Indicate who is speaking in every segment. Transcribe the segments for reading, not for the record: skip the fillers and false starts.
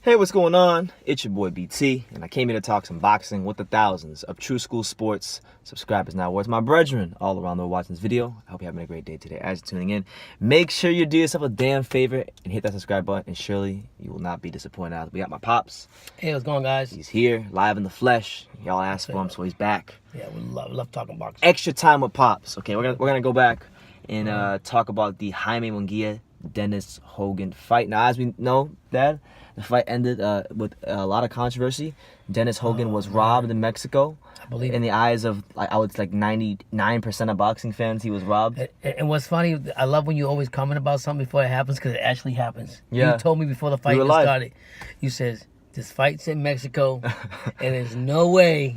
Speaker 1: Hey, what's going on? It's your boy BT, and I came here to talk some boxing with the thousands of True School Sports subscribers now. Where's my brethren all around the world watching this video? I hope you're having a great day today. As you're tuning in, make sure you do yourself a damn favor and hit that subscribe button, and surely you will not be disappointed. We got my pops.
Speaker 2: Hey, what's going on, guys?
Speaker 1: He's here, live in the flesh. Y'all asked for him, so he's back.
Speaker 2: Yeah, we love talking boxing.
Speaker 1: Extra time with pops. Okay, we're gonna go back and talk about the Jaime Munguia Dennis Hogan fight. Now, as we know, Dad, the fight ended with a lot of controversy. Dennis Hogan was robbed in Mexico.
Speaker 2: I believe
Speaker 1: in the eyes of, I would say, 99% of boxing fans, he was robbed.
Speaker 2: And what's funny, I love when you always comment about something before it happens, because it actually happens.
Speaker 1: Yeah.
Speaker 2: You told me before the fight even started. You says, this fight's in Mexico, and there's no way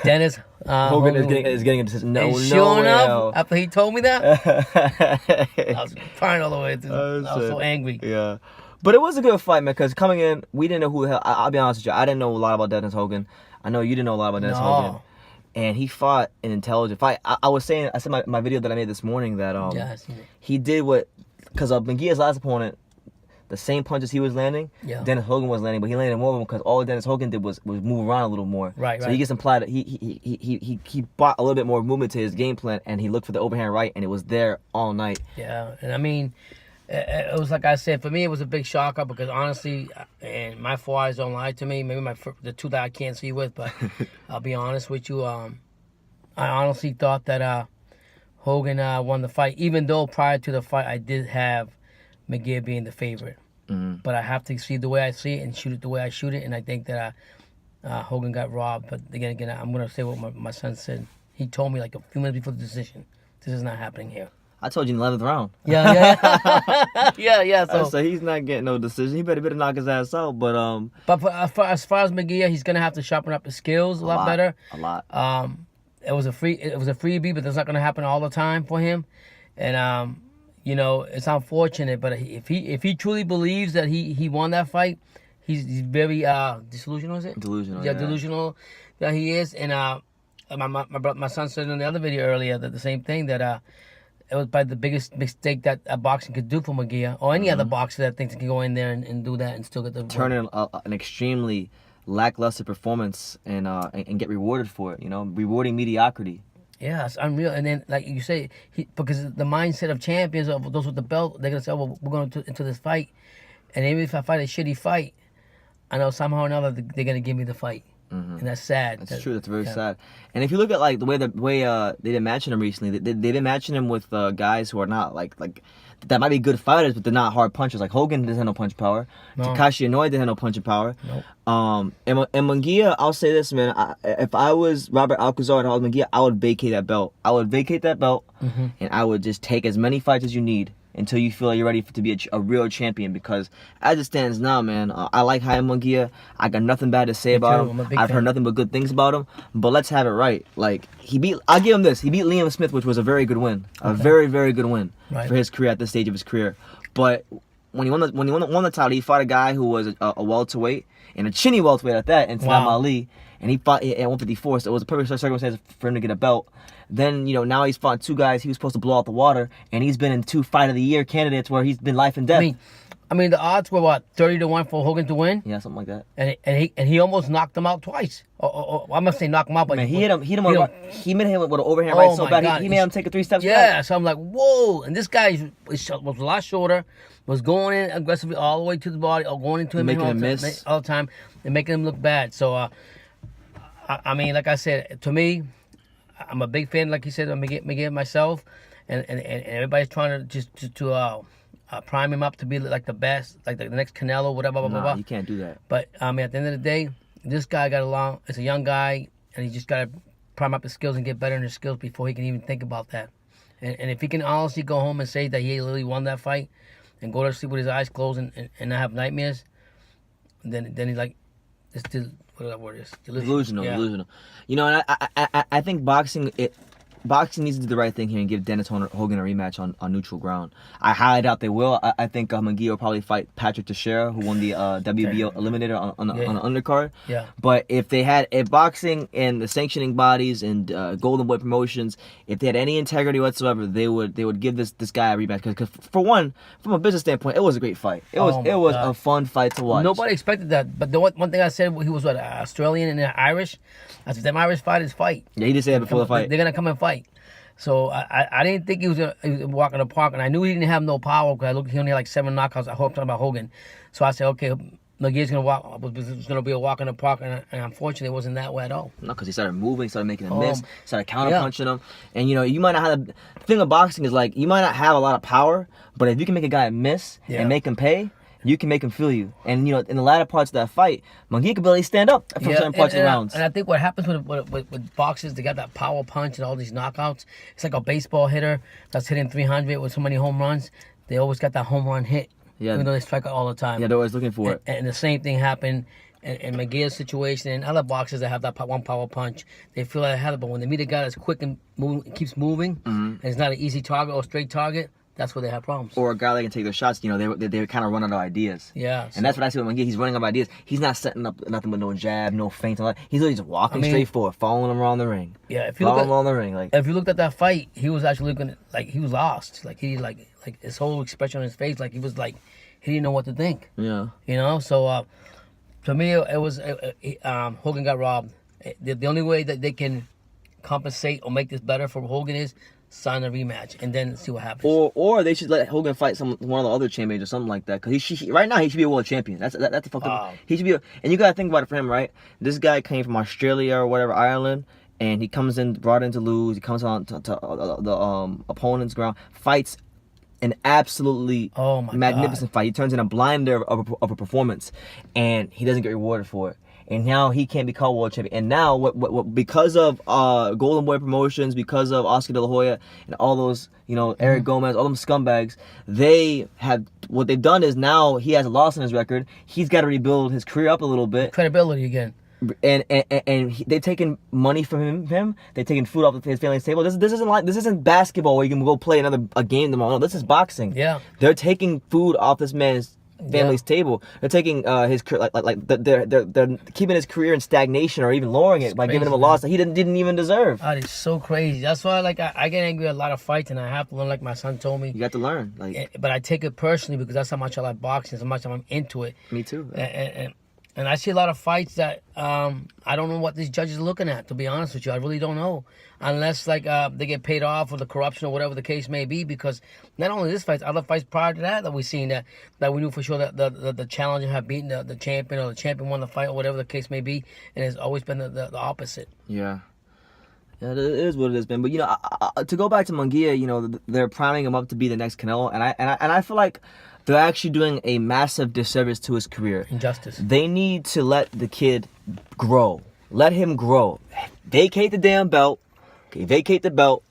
Speaker 2: Dennis
Speaker 1: Hogan is getting a decision. No,
Speaker 2: sure
Speaker 1: no.
Speaker 2: enough, after he told me that, I was crying all the way through. I was so angry.
Speaker 1: Yeah. But it was a good fight, man, because coming in, we didn't know who the hell. I'll be honest with you, I didn't know a lot about Dennis Hogan. I know you didn't know a lot about Dennis Hogan. And he fought an intelligent fight. I said my video that I made this morning that
Speaker 2: yeah, I seen it.
Speaker 1: He did what, because Munguia's last opponent, the same punches he was landing, Dennis Hogan was landing, but he landed more of them because all Dennis Hogan did was move around a little more.
Speaker 2: Right.
Speaker 1: So he gets implied that he brought a little bit more movement to his game plan, and he looked for the overhand right, and it was there all night.
Speaker 2: Yeah, and I mean, it was like I said, for me, it was a big shocker because honestly, and my four eyes don't lie to me. Maybe the two that I can't see with, but I'll be honest with you. I honestly thought that Hogan won the fight, even though prior to the fight, I did have Munguia being the favorite. But I have to see it the way I see it and shoot it the way I shoot it, and I think that Hogan got robbed. But again, I'm going to say what my son said. He told me like a few minutes before the decision, this is not happening here.
Speaker 1: I told you in the 11th round.
Speaker 2: Yeah.
Speaker 1: So he's not getting no decision. He better knock his ass out. But
Speaker 2: as far as Munguia, he's gonna have to sharpen up his skills a lot better.
Speaker 1: A lot.
Speaker 2: It was a freebie, but that's not gonna happen all the time for him. And you know, it's unfortunate, but if he truly believes that he won that fight, he's very disillusional. Is it
Speaker 1: delusional?
Speaker 2: Yeah, delusional that he is. And my son said in the other video earlier that the same thing, that it was probably the biggest mistake that a boxing could do for Munguia, or any other boxer that thinks he can go in there and do that and still get the
Speaker 1: turn in an extremely lackluster performance and get rewarded for it. You know, rewarding mediocrity.
Speaker 2: Yeah, it's unreal. And then, like you say, because the mindset of champions, of those with the belt, they're gonna say, "Oh, well, we're going into this fight, and even if I fight a shitty fight, I know somehow or another they're gonna give me the fight." And that's sad.
Speaker 1: That's true. That's very sad. And if you look at like the way they didn't match him recently, they didn't match him with guys who are not like that might be good fighters, but they're not hard punchers. Like Hogan doesn't have no punch power. No. Takashi Inoue didn't have no punching power.
Speaker 2: Nope.
Speaker 1: And Munguia, I'll say this, man. If I was Robert Alcazar and I was Munguia, I would vacate that belt. And I would just take as many fights as you need until you feel like you're ready to be a real champion. Because as it stands now, man, I like Jaime Munguia. I got nothing bad to say about him. I've heard nothing but good things about him. But let's have it right. Like I'll give him this. He beat Liam Smith, which was a very good win. A very, very good win for his career at this stage of his career. But when he won the title, he fought a guy who was a welterweight, and a chinny welterweight at that, in Saddam Ali. And he fought at 154, so it was a perfect circumstance for him to get a belt. Then, you know, now he's fought two guys he was supposed to blow out the water, and he's been in 2 Fight of the Year candidates where he's been life and death.
Speaker 2: I mean, the odds were what, 30-1 for Hogan to win?
Speaker 1: Yeah, something like that.
Speaker 2: And he almost knocked him out twice. I'm gonna say knock him out, but
Speaker 1: he made him with an overhand right so bad. He made him take a 3 steps back.
Speaker 2: Yeah, so I'm like, whoa! And this guy was a lot shorter, was going in aggressively all the way to the body, or going into him,
Speaker 1: making him miss
Speaker 2: all the time, and making him look bad. So, I mean, like I said, to me, I'm a big fan. Like you said, I'm gonna get myself, and everybody's trying to prime him up to be like the best, like the next Canelo, whatever. Blah, blah, blah.
Speaker 1: You can't do that.
Speaker 2: But I mean, at the end of the day, this guy got along. It's a young guy, and he just got to prime up his skills and get better in his skills before he can even think about that. And if he can honestly go home and say that he literally won that fight, and go to sleep with his eyes closed and not have nightmares, then he's like, whatever that word is,
Speaker 1: delusional. You know, and I think boxing, boxing needs to do the right thing here and give Dennis Hogan a rematch on neutral ground. I highly doubt they will. I think Munguia will probably fight Patrick Teixeira, who won the WBO Eliminator on the undercard.
Speaker 2: Yeah.
Speaker 1: But if boxing and the sanctioning bodies and Golden Boy Promotions, if they had any integrity whatsoever, they would give this guy a rematch. Because for one, from a business standpoint, it was a great fight. It was a fun fight to watch.
Speaker 2: Nobody expected that. But the one thing I said, he was Australian and Irish. I said, them Irish fighters fight.
Speaker 1: Yeah, he did say that before the fight.
Speaker 2: They're gonna come and fight. So I didn't think he was walking the park, and I knew he didn't have no power because he only had like 7 knockouts. I hope talking about Hogan. So I said, okay, Munguia's gonna be a walk in the park, and unfortunately, it wasn't that way at all.
Speaker 1: No, because he started moving, started making a miss, started counter punching him, and you might not have the thing of boxing is like you might not have a lot of power, but if you can make a guy miss and make him pay. You can make him feel you. And, in the latter parts of that fight, Munguia could barely stand up from certain parts of the rounds.
Speaker 2: And I think what happens with boxers, they got that power punch and all these knockouts. It's like a baseball hitter that's hitting 300 with so many home runs. They always got that home run hit, even though they strike out all the time.
Speaker 1: Yeah, they're always looking for it.
Speaker 2: And the same thing happened in Munguia's situation and other boxers that have that one power punch. They feel like they have it, but when they meet a guy that's quick and keeps moving, and it's not an easy target or straight target, that's where they have problems.
Speaker 1: Or a guy that can take their shots, they kind of run out of ideas.
Speaker 2: Yeah.
Speaker 1: And that's what I see with Munguia. He's running out of ideas. He's not setting up nothing but no jab, no feint. He's literally just walking straight forward, following him around the ring.
Speaker 2: Yeah, if
Speaker 1: you looked
Speaker 2: at that fight, he was actually looking like he was lost. Like he like his whole expression on his face, like he was like he didn't know what to think.
Speaker 1: Yeah.
Speaker 2: So to me, it was Hogan got robbed. The only way that they can compensate or make this better for Hogan is sign a rematch and then see what happens.
Speaker 1: Or they should let Hogan fight one of the other champions or something like that. Because right now he should be a world champion. That's the fuck up. He should be. And you gotta think about it for him, right? This guy came from Australia or whatever, Ireland, and he comes in brought in to lose. He comes on to the opponent's ground, fights an absolutely magnificent fight. He turns in a blinder of a performance, and he doesn't get rewarded for it. And now he can't be called world champion. And now, because of Golden Boy Promotions, because of Oscar De La Hoya, and all those, Eric Gomez, all them scumbags, what they've done is now he has a loss on his record. He's got to rebuild his career up a little bit.
Speaker 2: Credibility again.
Speaker 1: And they've taken money from him. They've taken food off his family's table. This isn't basketball where you can go play a game tomorrow. No, this is boxing.
Speaker 2: Yeah.
Speaker 1: They're taking food off this man's family's table. They're taking his they're keeping his career in stagnation or even lowering it by giving him a loss that he didn't even deserve.
Speaker 2: That is so crazy. That's why I get angry at a lot of fights, and I have to learn. Like my son told me,
Speaker 1: you got to learn.
Speaker 2: But I take it personally because that's how much I like boxing, so much I'm into it.
Speaker 1: Me too.
Speaker 2: And I see a lot of fights that I don't know what these judges are looking at. To be honest with you, I really don't know, unless they get paid off or the corruption or whatever the case may be. Because not only this fight, other fights prior to that we've seen that we knew for sure that the challenger had beaten the champion, or the champion won the fight, or whatever the case may be, and it's always been the opposite.
Speaker 1: Yeah. Yeah, it is what it has been. But to go back to Munguia, they're priming him up to be the next Canelo, and I feel like they're actually doing a massive disservice to his career.
Speaker 2: Injustice. They
Speaker 1: need to let the kid grow. Let him grow. Vacate the damn belt. Okay, vacate the belt.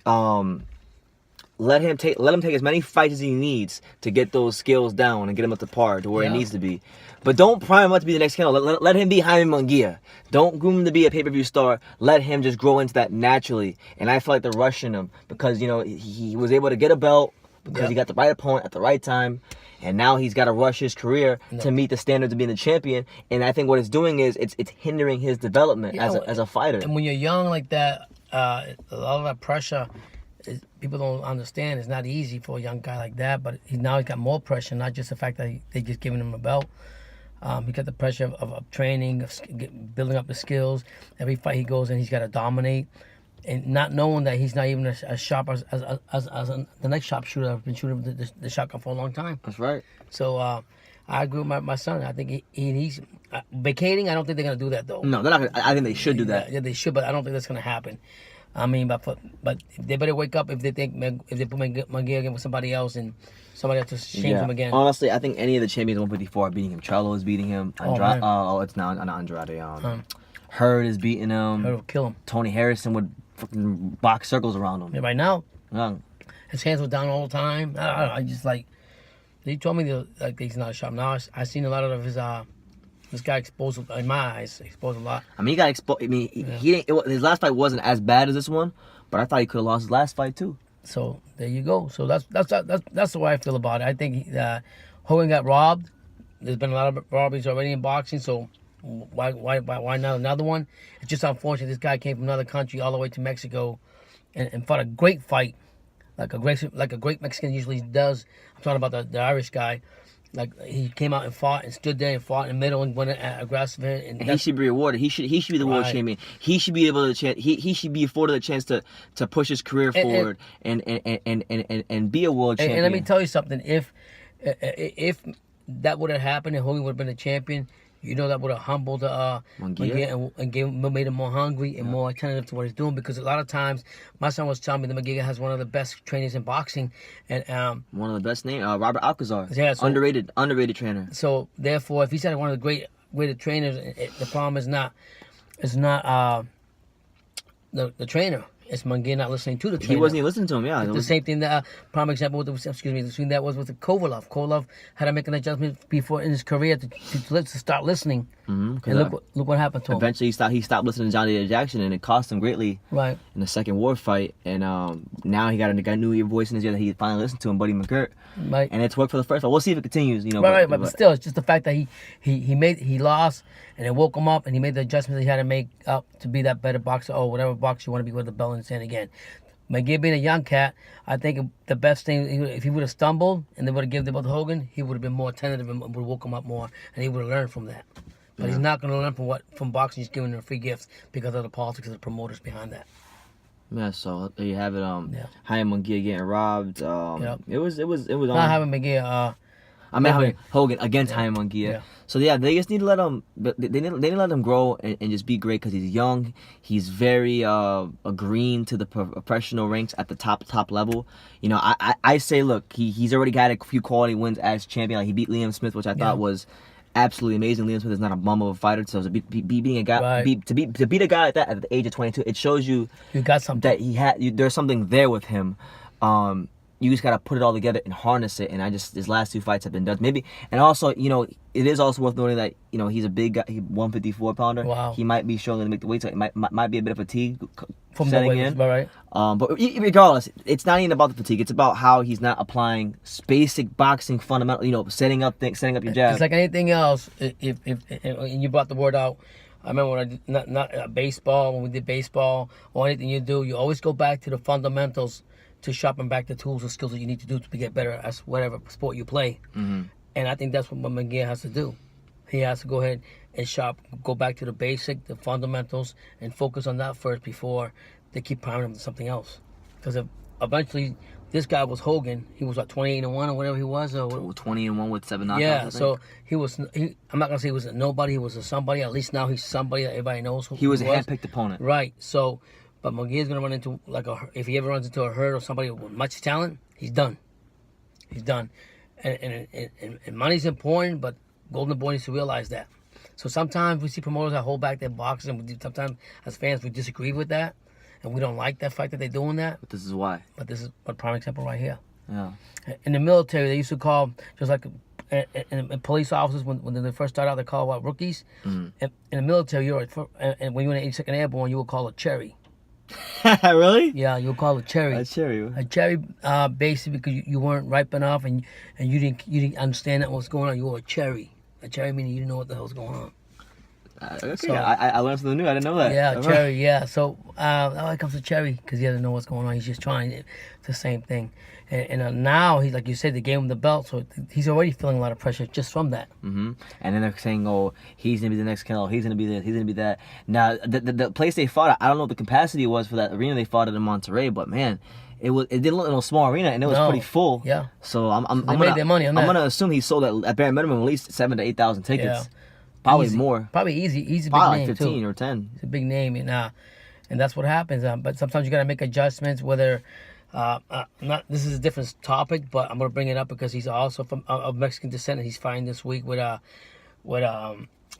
Speaker 1: Let him take as many fights as he needs to get those skills down and get him up to par to where he needs to be. But don't prime him up to be the next Canelo. Let him be Jaime Munguia. Don't groom him to be a pay-per-view star. Let him just grow into that naturally. And I feel like they're rushing him because he was able to get a belt because he got the right opponent at the right time. And now he's got to rush his career to meet the standards of being the champion. And I think what it's doing is it's hindering his development as a fighter.
Speaker 2: And when you're young like that, a lot of that pressure, people don't understand. It's not easy for a young guy like that. But now he's got more pressure, not just the fact that they just giving him a belt. He got the pressure of training, of building up the skills. Every fight he goes in, he's got to dominate. And not knowing that he's not even as sharp as the next sharpshooter. I've been shooting the shotgun for a long time.
Speaker 1: That's right.
Speaker 2: So I agree with my son. I think he's vacating. I don't think they're gonna do that though.
Speaker 1: No, they're not. I think they should do that.
Speaker 2: Yeah, they should, but I don't think that's gonna happen. I mean, but they better wake up if they think if they put Munguia again with somebody else and somebody else to shame him again.
Speaker 1: Honestly, I think any of the champions 154 are beating him. Charlo is beating him. It's now not Andrade. Hurd is beating him.
Speaker 2: Hurd will kill him.
Speaker 1: Tony Harrison would fucking box circles around him.
Speaker 2: Yeah, right now.
Speaker 1: Yeah.
Speaker 2: His hands were down all the time. I just he told me that he's not sharp. Now I seen a lot of his This guy exposed, in my eyes, exposed a lot.
Speaker 1: I mean, he got exposed. I mean, he didn't. His last fight wasn't as bad as this one, but I thought he could have lost his last fight too.
Speaker 2: So there you go. So that's the way I feel about it. I think Hogan got robbed. There's been a lot of robberies already in boxing, so why not another one? It's just unfortunate this guy came from another country all the way to Mexico and fought a great fight, like a great Mexican usually does. I'm talking about the Irish guy. Like he came out and fought and stood there and fought in the middle and went aggressive. And
Speaker 1: he should be rewarded. He should be the world champion. He should be able to he should be afforded a chance to push his career forward and be a world champion.
Speaker 2: And let me tell you something. If that would have happened and Hogan would have been a champion, you know that would have humbled
Speaker 1: Munguia
Speaker 2: and made him more hungry and more attentive to what he's doing. Because a lot of times, my son was telling me that Munguia has one of the best trainers in boxing, and
Speaker 1: one of the best names, Robert Alcazar.
Speaker 2: Yeah, so,
Speaker 1: underrated trainer.
Speaker 2: So therefore, if he's had one of the great trainers, the problem is not the trainer. It's Munguia not listening to the trainer.
Speaker 1: He wasn't even listening to him. Yeah,
Speaker 2: the same thing. That prime example with between that was with the Kovalov. Kovalov had to make an adjustment before in his career to start listening. Mm-hmm, and look what happened to him.
Speaker 1: Eventually, he stopped listening to Johnny Jackson, and it cost him greatly.
Speaker 2: Right.
Speaker 1: In the second war fight, and now he got a new voice in his ear that he finally listened to him, Buddy McGirt.
Speaker 2: Right.
Speaker 1: And it's worked for the first one. We'll see if it continues.
Speaker 2: But still, it's just the fact that he lost, and it woke him up, and he made the adjustments he had to make up to be that better boxer or whatever boxer you want to be with the belt in his hand again. McGill being a young cat, I think the best thing, if he would have stumbled and they would have given the belt to Hogan, he would have been more tentative and would have woke him up more, and he would have learned from that. But he's not going to learn from boxing. He's giving them free gifts because of the politics of the promoters behind that.
Speaker 1: Yeah, so there you have it. Jaime Munguia getting robbed. It was
Speaker 2: not having McGill.
Speaker 1: I mean, Hogan against Jaime Munguia. Yeah. So yeah, they just need to let him. They need to let him grow and just be great because he's young. He's very green to the professional ranks at the top level. You know, I say, look, he's already got a few quality wins as champion. Like he beat Liam Smith, which I thought was absolutely amazing. Liam Smith is not a bum of a fighter, so to being a guy, to beat a guy like that at the age of 22, it shows you
Speaker 2: got something
Speaker 1: that there's something there with him. You just gotta put it all together and harness it. And his last two fights have been done. Maybe, and also, you know, it is also worth noting that, you know, he's a big guy, 154 pounder.
Speaker 2: Wow.
Speaker 1: He might be struggling to make the weight, so it might be a bit of fatigue
Speaker 2: from
Speaker 1: setting
Speaker 2: the weight,
Speaker 1: in.
Speaker 2: Right.
Speaker 1: But regardless, it's not even about the fatigue. It's about how he's not applying basic boxing fundamental. You know, setting up your jab.
Speaker 2: It's like anything else. If you brought the word out. I remember when I did not baseball, when we did baseball or anything you do, you always go back to the fundamentals to sharpen back the tools and skills that you need to do to get better at whatever sport you play. Mm-hmm. And I think that's what McGill has to do. He has to go ahead and go back to the basic, the fundamentals, and focus on that first before they keep priming him to something else. Because eventually, this guy was Hogan. He was like 28-1 or whatever he was. Or
Speaker 1: 20-1 with 7 knockouts.
Speaker 2: Yeah, so he was. I'm not gonna say he was a nobody. He was a somebody. At least now he's somebody that everybody knows who
Speaker 1: he was. He was a handpicked opponent.
Speaker 2: Right. So. But McGee's going to run into, if he ever runs into a herd or somebody with much talent, he's done. He's done. And money's important, but Golden Boy needs to realize that. So sometimes we see promoters that hold back their boxes, and sometimes as fans we disagree with that, and we don't like that fact that they're doing that.
Speaker 1: But this is why.
Speaker 2: But this is a prime example right here.
Speaker 1: Yeah.
Speaker 2: In the military, they used to call, just like in police officers, when they first started out, they call rookies. Mm. In the military, and when you were in the 82nd Airborne, you would call a cherry.
Speaker 1: Really?
Speaker 2: Yeah, you'll call it cherry.
Speaker 1: A cherry.
Speaker 2: A cherry, basically because you weren't ripe enough and you didn't understand what was going on. You were a cherry. A cherry meaning you didn't know what the hell was going on.
Speaker 1: Okay. So, I learned something new. I didn't know that.
Speaker 2: Yeah, cherry. Yeah. So now it comes to cherry because he doesn't know what's going on. He's just trying it. It's the same thing. And now he's like you said, they gave him the belt, so he's already feeling a lot of pressure just from that.
Speaker 1: Mm-hmm. And then they're saying, "Oh, he's gonna be the next Canelo. He's gonna be this. He's gonna be that." Now, the place they fought at, I don't know what the capacity was for that arena they fought at in Monterrey, but man, it didn't look like a small arena, and it was pretty full.
Speaker 2: Yeah.
Speaker 1: So I'm
Speaker 2: made their money on that.
Speaker 1: I'm gonna assume he sold at bare minimum at least 7,000 to 8,000 tickets. Yeah. Probably
Speaker 2: easy.
Speaker 1: More.
Speaker 2: Probably easy. He's a big
Speaker 1: probably
Speaker 2: name
Speaker 1: like 15
Speaker 2: too.
Speaker 1: or 10.
Speaker 2: He's a big name, and that's what happens. But sometimes you gotta make adjustments. Whether this is a different topic, but I'm gonna bring it up because he's also of Mexican descent. And he's fighting this week with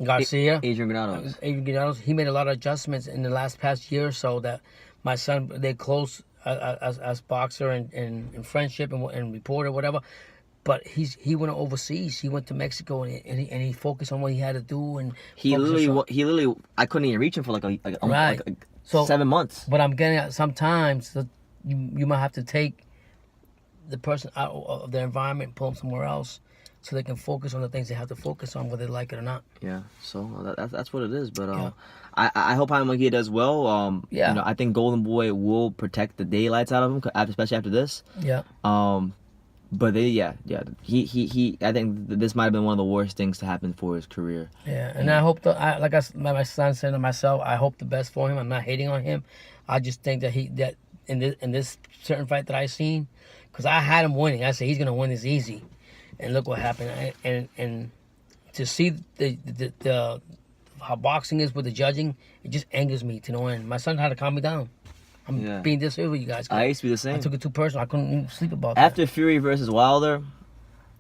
Speaker 2: Garcia.
Speaker 1: Adrian Granados.
Speaker 2: He made a lot of adjustments in the past year or so that my son, they're close as boxer and friendship and reporter, whatever. But he went overseas. He went to Mexico and he focused on what he had to do. And
Speaker 1: he literally I couldn't even reach him for like 7 months.
Speaker 2: But I'm getting at sometimes that you might have to take the person out of their environment and pull them somewhere else, so they can focus on the things they have to focus on, whether they like it or not.
Speaker 1: Yeah, so that's what it is. But I hope Jaime Munguia does well.
Speaker 2: Yeah.
Speaker 1: You know, I think Golden Boy will protect the daylights out of him, especially after this.
Speaker 2: Yeah.
Speaker 1: But he I think this might have been one of the worst things to happen for his career.
Speaker 2: Yeah, and I hope like my son said to myself, I hope the best for him. I'm not hating on him. I just think that in this certain fight that I seen, because I had him winning. I said he's gonna win this easy, and look what happened. And to see the how boxing is with the judging, it just angers me to no end. My son had to calm me down. I'm being this with you guys.
Speaker 1: I used to be the same.
Speaker 2: I took it too personal. I couldn't even sleep about that.
Speaker 1: After Fury versus Wilder.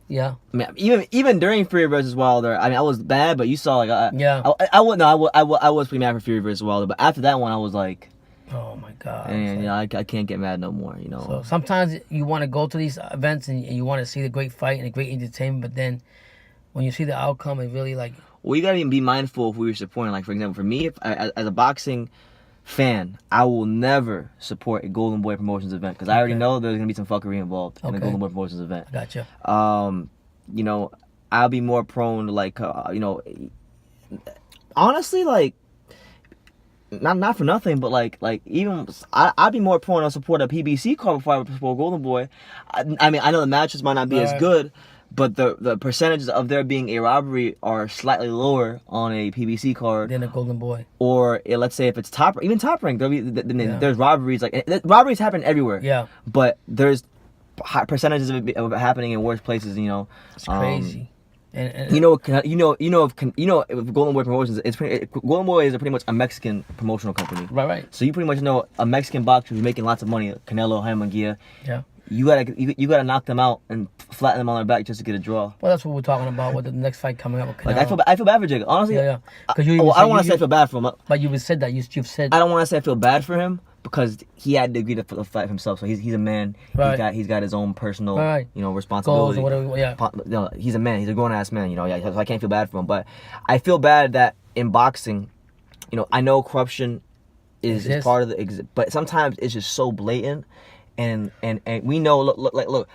Speaker 2: Yeah.
Speaker 1: I mean, even during Fury versus Wilder, I mean, I was bad, but you saw like I was pretty mad for Fury versus Wilder, but after that one, I was like,
Speaker 2: oh my god.
Speaker 1: And you know, I can't get mad no more. You know.
Speaker 2: So sometimes you want to go to these events and you want to see the great fight and the great entertainment, but then when you see the outcome, it really like.
Speaker 1: Well, you gotta even be mindful of who you're supporting. Like for example, for me, as a boxing fan, I will never support a Golden Boy Promotions event because I already know there's gonna be some fuckery involved in a Golden Boy Promotions event.
Speaker 2: Gotcha.
Speaker 1: You know, I'll be more prone to like, you know, honestly, like, not for nothing, but like even I'd be more prone to support a PBC card before I would support Golden Boy. I mean, I know the matches might not be as good, but the percentages of there being a robbery are slightly lower on a PBC card
Speaker 2: than a Golden Boy.
Speaker 1: Or let's say if it's top rank, there's robberies. Like robberies happen everywhere.
Speaker 2: Yeah.
Speaker 1: But there's percentages of it happening in worse places. You know.
Speaker 2: It's crazy. And
Speaker 1: if Golden Boy Promotions, Golden Boy is pretty much a Mexican promotional company.
Speaker 2: Right.
Speaker 1: So you pretty much know a Mexican boxer who's making lots of money, Canelo, Jaime Munguia.
Speaker 2: Yeah.
Speaker 1: You gotta knock them out and flatten them on their back just to get a draw.
Speaker 2: Well, that's what we're talking about with the next fight coming up with Canelo.
Speaker 1: Like I feel bad for Jacob, honestly.
Speaker 2: Yeah.
Speaker 1: I don't want to say I feel bad for him.
Speaker 2: But you've said that. You've said.
Speaker 1: I don't want to say I feel bad for him because he had to agree to fight himself. So he's a man.
Speaker 2: Right.
Speaker 1: He's got his own personal responsibility.
Speaker 2: Goals or whatever. Yeah.
Speaker 1: You know, he's a man. He's a grown ass man. You know. So I can't feel bad for him. But I feel bad that in boxing, you know, I know corruption is part of the. But sometimes it's just so blatant. And we know, look,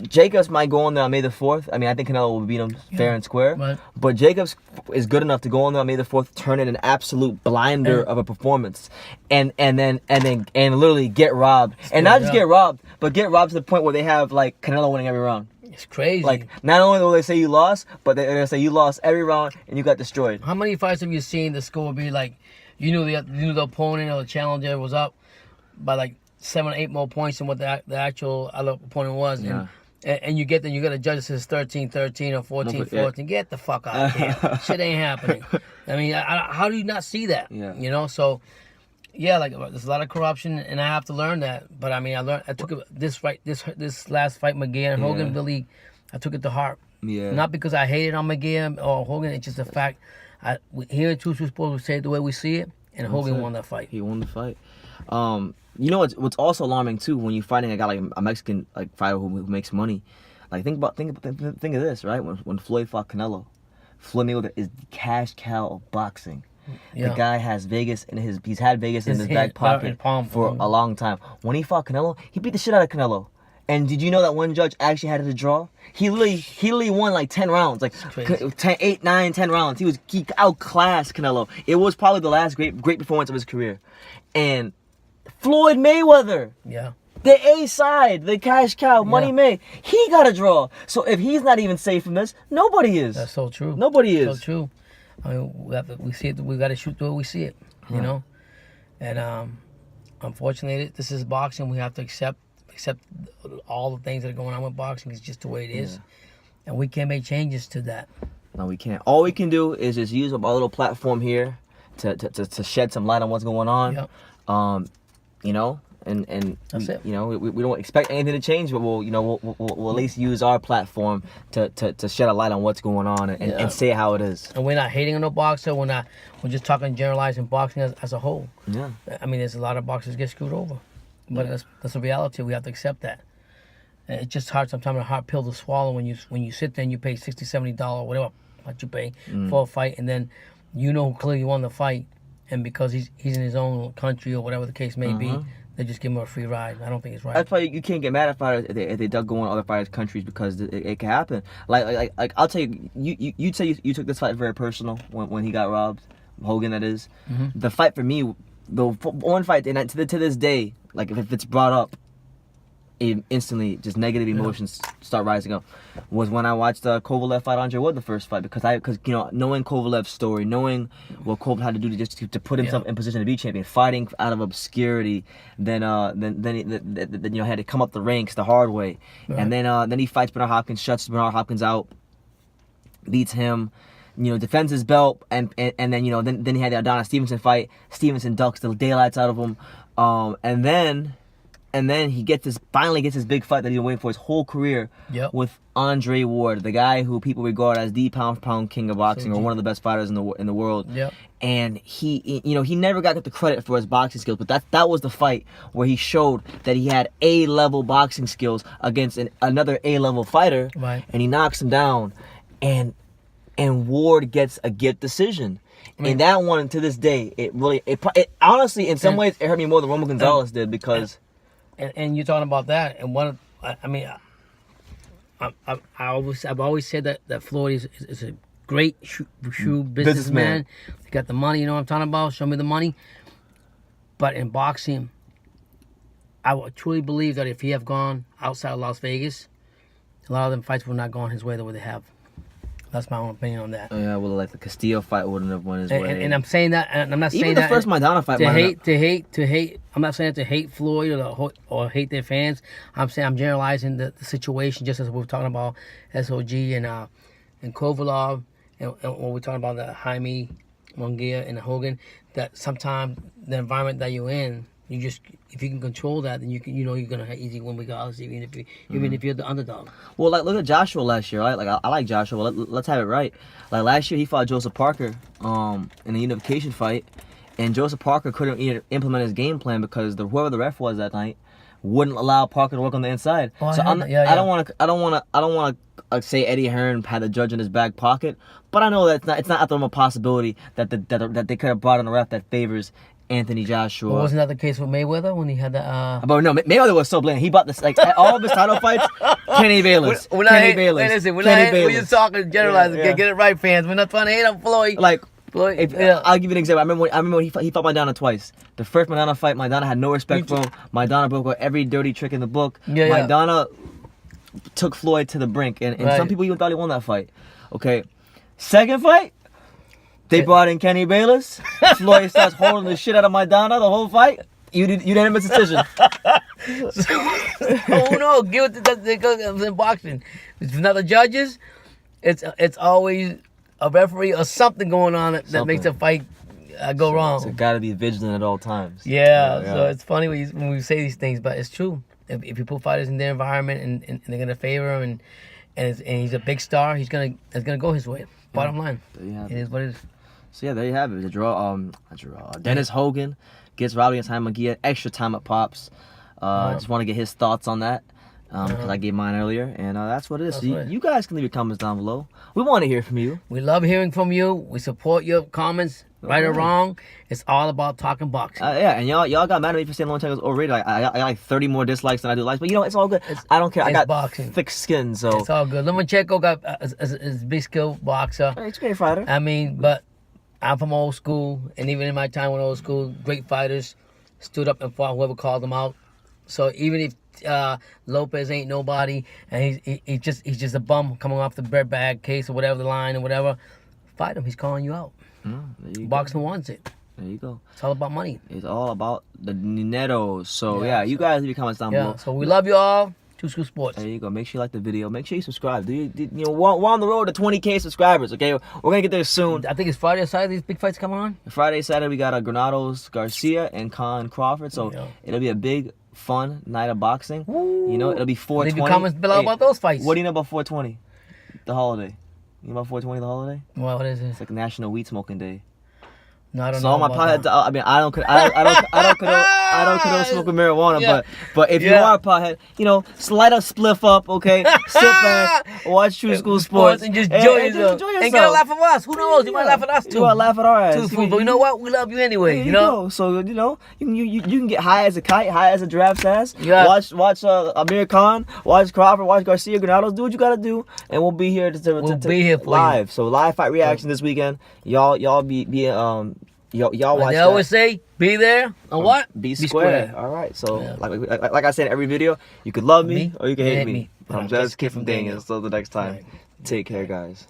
Speaker 1: Jacobs might go on there on May the 4th. I mean, I think Canelo will beat him fair and square.
Speaker 2: Right.
Speaker 1: But Jacobs is good enough to go on there on May the 4th, turn in an absolute blinder of a performance, and literally get robbed. And not just get robbed, but get robbed to the point where they have like Canelo winning every round.
Speaker 2: It's crazy.
Speaker 1: Like not only will they say you lost, but they're gonna say you lost every round and you got destroyed.
Speaker 2: How many fights have you seen the score be like, you knew the opponent or the challenger was up by like 7 or 8 more points than what the actual other opponent was, and you get there, you got a judge that says 13-13 or 14-14. Get the fuck out of here. Shit ain't happening. I mean, how do you not see that?
Speaker 1: Yeah.
Speaker 2: You know, so yeah, like there's a lot of corruption, and I have to learn that. But I mean, I took it this last fight, Munguia and Hogan, really, I took it to heart.
Speaker 1: Yeah.
Speaker 2: Not because I hated on Munguia or Hogan. It's just the fact here in Two Sports we say it the way we see it, and Hogan won that fight.
Speaker 1: He won the fight. You know what's also alarming too when you're fighting a guy like a Mexican like fighter who makes money. Like think of this, right? When Floyd fought Canelo, Floyd Mayweather is the cash cow of boxing. Yeah. The guy has Vegas he's had Vegas in his back pocket for a long time. When he fought Canelo, he beat the shit out of Canelo. And did you know that one judge actually had it a draw? He literally won like 10 rounds, like 8, 9, 10 rounds. He outclassed Canelo. It was probably the last great performance of his career. And Floyd Mayweather, the A side, the cash cow, money made, he got a draw. So if he's not even safe from this, nobody is.
Speaker 2: That's so true.
Speaker 1: Nobody is.
Speaker 2: So true. I mean, we see it. We got to shoot the way we see it. You know, and unfortunately, this is boxing. We have to accept all the things that are going on with boxing. It's just the way it is, and we can't make changes to that.
Speaker 1: No, we can't. All we can do is just use our little platform here to shed some light on what's going on.
Speaker 2: Yep.
Speaker 1: You know, and
Speaker 2: that's it.
Speaker 1: You know, we don't expect anything to change, but we'll at least use our platform to shed a light on what's going on and say it how it is.
Speaker 2: And we're not hating on no boxer. We're just talking generalizing boxing as a whole.
Speaker 1: Yeah.
Speaker 2: I mean, there's a lot of boxers get screwed over, but that's a reality. We have to accept that. it's just hard sometimes, a hard pill to swallow when you sit there and you pay $60, $70, whatever what you pay for a fight, and then you know who clearly won the fight, and because he's in his own country or whatever the case may be, they just give him a free ride. I don't think it's right.
Speaker 1: That's why you can't get mad at fighters if they don't go in other fighters' countries, because it can happen. Like I'll tell you, you'd say you took this fight very personal when he got robbed, Hogan, that is. The fight for me, the one fight, and to this day, like if it's brought up, instantly just negative emotions start rising up, was when I watched Kovalev fight Andre Ward, the first fight, because you know, knowing Kovalev's story, knowing what Kovalev had to do to put himself in position to be champion, fighting out of obscurity, then you know, had to come up the ranks the hard way, and then he fights Bernard Hopkins, shuts Bernard Hopkins out, beats him, you know, defends his belt, and then you know, then he had the Adonis Stevenson fight. Stevenson ducks the daylights out of him, and then he finally gets his big fight that he's been waiting for his whole career with Andre Ward, the guy who people regard as the pound-for-pound king of boxing, or one of the best fighters in the world. And he never got the credit for his boxing skills, but that was the fight where he showed that he had A-level boxing skills against another A-level fighter, and he knocks him down, and Ward gets a gift decision. And that one, to this day, it honestly, in some ways, it hurt me more than Roman Gonzalez did, because...
Speaker 2: And you're talking about that, and I've always said that Floyd is a great shoe businessman. He got the money, you know what I'm talking about. Show me the money. But in boxing, I would truly believe that if he have gone outside of Las Vegas, a lot of them fights would not gone his way the way they have. That's my own opinion on that.
Speaker 1: Oh, yeah, well, like the Castillo fight wouldn't have won his way.
Speaker 2: And I'm saying that, and I'm not saying
Speaker 1: even
Speaker 2: that.
Speaker 1: Even the first Maidana fight.
Speaker 2: To hate. I'm not saying to hate Floyd or hate their fans. I'm saying I'm generalizing the situation, just as we were talking about SOG and Kovalev, and when we're talking about the Jaime Munguia and the Hogan. That sometimes the environment that you're in, you just, if you can control that, then you know you're gonna have easy win regardless, even if you're the underdog.
Speaker 1: Well, like look at Joshua last year, right? Like I like Joshua. Let's have it right. Like last year, he fought Joseph Parker in a unification fight, and Joseph Parker couldn't implement his game plan because whoever the ref was that night wouldn't allow Parker to work on the inside. I don't want to say Eddie Hearn had the judge in his back pocket, but I know that it's not out of a possibility that they could have brought in a ref that favors Anthony Joshua.
Speaker 2: Well, wasn't that the case with Mayweather when he had the?
Speaker 1: But no, Mayweather was so blatant. He bought this all of his title fights. Kenny Bayless.
Speaker 2: We're just talking generalizing. Get it right, fans. We're not trying to hate on Floyd.
Speaker 1: Like Floyd. I'll give you an example. I remember when he fought Maidana twice. The first Maidana fight, Maidana had no respect for him. Maidana broke out every dirty trick in the book. Maidana took Floyd to the brink, and some people even thought he won that fight. Okay, second fight. They brought in Kenny Bayless. Floyd starts holding the shit out of Maidana the whole fight. Unanimous decision.
Speaker 2: Oh no, give it to in boxing. It's not the judges. It's always a referee or something going on that makes a fight go wrong.
Speaker 1: So got to be vigilant at all times.
Speaker 2: Yeah. So it's funny when we say these things, but it's true. If you put fighters in their environment and they're gonna favor him and he's a big star, it's gonna go his way. Bottom line, it is what it is.
Speaker 1: So yeah, there you have it. The draw. Dennis Hogan gets robbed against Jaime Munguia. Extra time at Pops. Just want to get his thoughts on that because I gave mine earlier, and that's what it is. So you guys can leave your comments down below. We want to hear from you.
Speaker 2: We love hearing from you. We support your comments, right or wrong. It's all about talking boxing.
Speaker 1: Yeah, and y'all got mad at me for saying long time was overrated. I got like 30 more dislikes than I do likes, but you know it's all good. I don't care. I got boxing. Thick skin, so
Speaker 2: it's all good. Lomachenko got is big skill boxer.
Speaker 1: He's a great fighter.
Speaker 2: I mean, but I'm from old school, and even in my time with old school, great fighters stood up and fought whoever called them out. So even if Lopez ain't nobody, and he's just a bum coming off the bread bag case or whatever, the line or whatever, fight him. He's calling you out. Boxing wants it.
Speaker 1: There you go.
Speaker 2: It's all about money.
Speaker 1: It's all about the dineros. So you guys leave your comments down below.
Speaker 2: So we love you all. Two School Sports.
Speaker 1: There you go. Make sure you like the video. Make sure you subscribe. We're on the road to 20K subscribers. Okay, we're gonna get there soon.
Speaker 2: I think it's Friday or Saturday. These big fights coming on.
Speaker 1: Friday, Saturday, we got Granados Garcia and Con Crawford. So it'll be a big, fun night of boxing.
Speaker 2: Ooh.
Speaker 1: You know, it'll be 420.
Speaker 2: Leave your comments below about those fights.
Speaker 1: What do you know about 420? The holiday. You know about 420, the holiday?
Speaker 2: What is it?
Speaker 1: It's like National Weed Smoking Day.
Speaker 2: No, I don't
Speaker 1: so
Speaker 2: know.
Speaker 1: I don't condone I don't condone smoking marijuana,
Speaker 2: Yeah.
Speaker 1: but if you are a pothead, slide a spliff up, okay? Sit back, watch True School Sports,
Speaker 2: and just enjoy yourself.
Speaker 1: Just
Speaker 2: And get a laugh of us. Who knows? You might laugh at us too.
Speaker 1: You might laugh at our ass.
Speaker 2: Too, fool. But you know what? We love you anyway. You know.
Speaker 1: Go. So you can get high as a kite, high as a giraffe's ass.
Speaker 2: Yeah.
Speaker 1: Watch Amir Khan, watch Crawford, watch Garcia Granados. Do what you gotta do, and we'll be here to
Speaker 2: be here for
Speaker 1: live.
Speaker 2: you.
Speaker 1: So live fight reaction this weekend. Y'all watch.
Speaker 2: They always say, be there or what?
Speaker 1: Be square. All right. So like I said in every video, you could love me or you can hate me. I'm just Kid from Daniel. Until the next time, take care, guys.